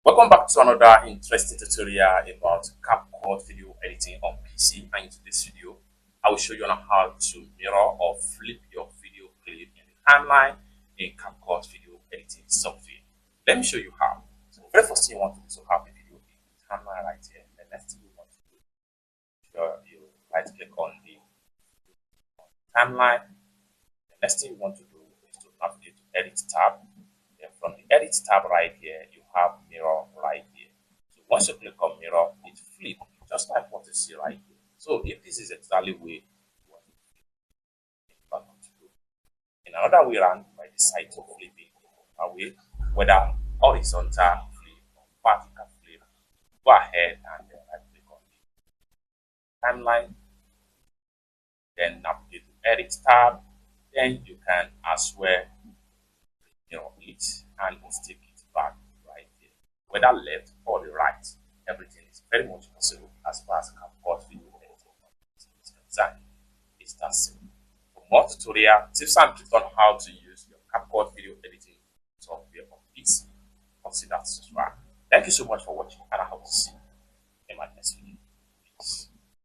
Welcome back to another interesting tutorial about CapCut video editing on PC. And in today's video, I will show you on how to mirror or flip your video clip in the timeline in CapCut video editing software. Let me show you how. So the very first thing you want to do is to have the video in the timeline right here. The next thing you want to do is you right click on the timeline. The next thing you want to do is to navigate to edit tab. Then from the edit tab right here, you have mirror right here. So once you click on mirror, it flips just like what you see right here. So if this is exactly where you want to flip, you can do. In another way around, you might decide to flip it away, whether horizontal flip or vertical flip. Go ahead and then right click on the timeline, then navigate to edit tab. Then you can as well it and stick it back right here, whether left or the right. Everything is very much possible as far as CapCut video editing is concerned. It's that simple. For more tutorial tips and tricks on how to use your CapCut video editing software on PC, consider subscribe. Thank you so much for watching, and I hope to see you in my next video.